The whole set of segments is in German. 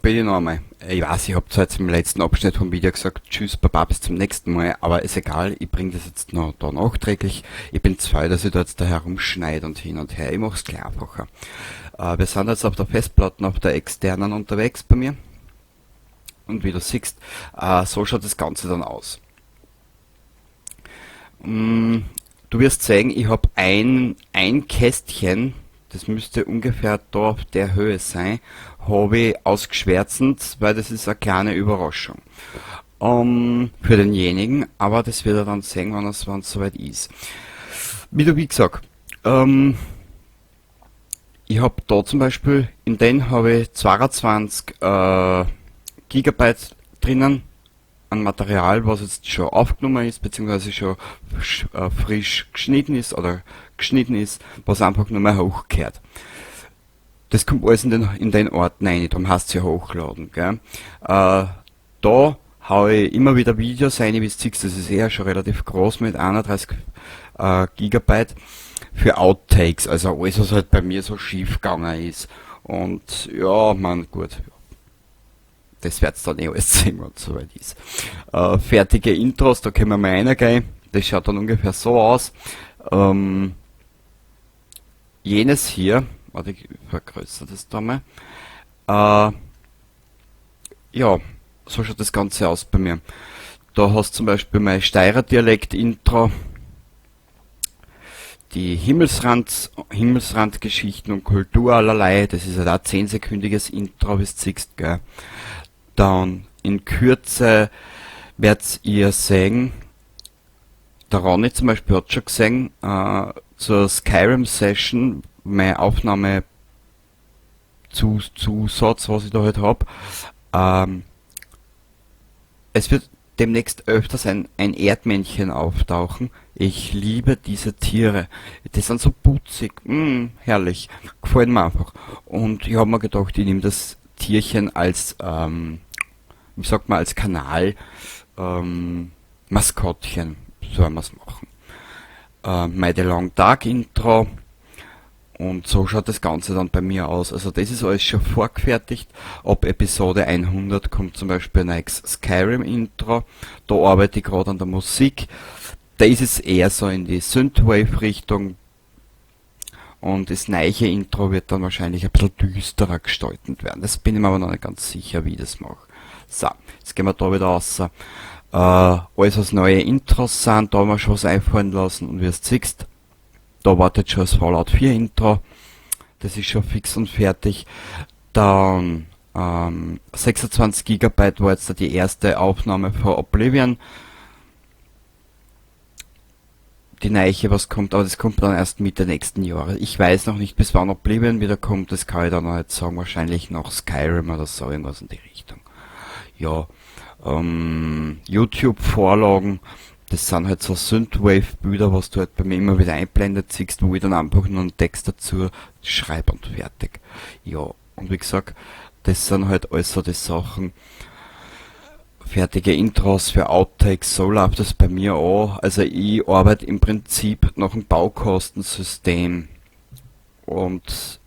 bin ich noch einmal. Ich weiß, ich habe zwar jetzt im letzten Abschnitt vom Video gesagt, tschüss, Baba, bis zum nächsten Mal, aber ist egal, ich bringe das jetzt noch da nachträglich. Ich bin zwei, dass ich da jetzt da herumschneide und hin und her. Ich mache es gleich einfacher. Wir sind jetzt auf der Festplatte, auf der externen unterwegs bei mir. Und wie du siehst, so schaut das Ganze dann aus. Du wirst sehen, ich habe ein Kästchen, das müsste ungefähr da auf der Höhe sein, habe ich ausgeschwärzend, weil das ist eine kleine Überraschung für denjenigen, aber das wird er dann sehen, wenn es soweit ist. Wie gesagt, ich habe da zum Beispiel, in den habe ich 22 Gigabyte drinnen an Material, was jetzt schon aufgenommen ist, beziehungsweise schon frisch geschnitten ist oder geschnitten ist, was einfach nur mehr hochgehört. Das kommt alles in den Ort rein, darum heißt es ja hochladen. Gell? Da haue ich immer wieder Videos rein, wie du siehst, das ist eher schon relativ groß mit 31 Gigabyte für Outtakes, also alles, was halt bei mir so schief gegangen ist. Und ja, man, gut, das wird's dann eh alles sehen, wenn es soweit ist. Fertige Intros, da können wir mal reingehen. Das schaut dann ungefähr so aus. Jenes hier, warte, ich vergrößere das da mal. Ja, so schaut das Ganze aus bei mir. Da hast du zum Beispiel mein Steirer Dialekt-Intro, die Himmelsrandgeschichten und Kultur allerlei, das ist halt auch 10-sekündiges Intro, wie du siehst, gell. Dann in Kürze werdet ihr sehen, der Ronny zum Beispiel hat schon gesehen, zur Skyrim Session, meine Aufnahme Zusatz, was ich da halt habe. Es wird demnächst öfters ein Erdmännchen auftauchen. Ich liebe diese Tiere. Die sind so putzig, herrlich, gefallen mir einfach. Und ich habe mir gedacht, ich nehme das Tierchen als, wie sagt man, als Kanal, Maskottchen, sollen wir es machen. My The Long Dark Intro, und so schaut das Ganze dann bei mir aus. Also das ist alles schon vorgefertigt. Ab Episode 100 kommt zum Beispiel ein neues Skyrim Intro. Da arbeite ich gerade an der Musik. Da ist es eher so in die Synthwave Richtung. Und das neue Intro wird dann wahrscheinlich ein bisschen düsterer gestaltet werden. Das bin ich mir aber noch nicht ganz sicher, wie ich das mache. So, jetzt gehen wir da wieder raus. Alles was neue Intros sind, da haben wir schon was einfallen lassen. Und wie du siehst, da wartet schon das Fallout 4 Intro. Das ist schon fix und fertig. Dann 26 GB war jetzt die erste Aufnahme von Oblivion. Die Neiche, was kommt, aber das kommt dann erst Mitte nächsten Jahres. Ich weiß noch nicht, bis wann Oblivion wieder kommt, das kann ich dann noch nicht sagen. Wahrscheinlich noch Skyrim oder so, irgendwas in die Richtung. Ja, YouTube-Vorlagen, das sind halt so Synthwave-Bilder, was du halt bei mir immer wieder einblendet siehst, wo ich dann einfach nur einen Text dazu schreibe und fertig. Ja, und wie gesagt, das sind halt alles so die Sachen. Fertige Intros für Outtakes, so läuft das bei mir an. Also ich arbeite im Prinzip nach dem Baukostensystem. Und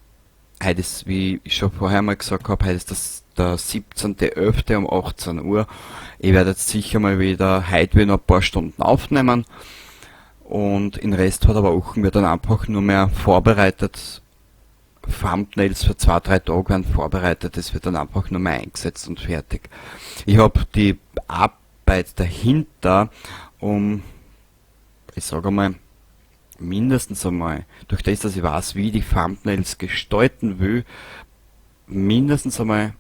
heute ist, wie ich schon vorher mal gesagt habe, heute ist der 17.11. um 18 Uhr. Ich werde jetzt sicher mal wieder heute wieder ein paar Stunden aufnehmen. Und in Rest hat aber Wochen wird dann einfach nur mehr vorbereitet. Thumbnails für 2-3 Tage werden vorbereitet, das wird dann einfach nur mehr eingesetzt und fertig. Ich habe die Arbeit dahinter, ich sage mal, mindestens einmal, durch das, dass ich weiß, wie ich die Thumbnails gestalten will, mindestens einmal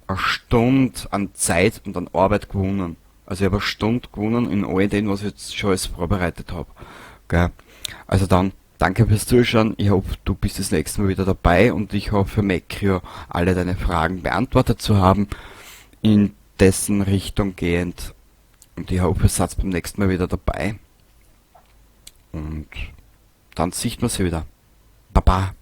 eine Stunde an Zeit und an Arbeit gewonnen. Also ich habe eine Stunde gewonnen in all dem, was ich jetzt schon alles vorbereitet habe. Gell? Also dann, danke fürs Zuschauen. Ich hoffe, du bist das nächste Mal wieder dabei und ich hoffe, Mekrio alle deine Fragen beantwortet zu haben, in dessen Richtung gehend. Und ich hoffe, ihr seid beim nächsten Mal wieder dabei. Und dann sieht man sie wieder. Baba.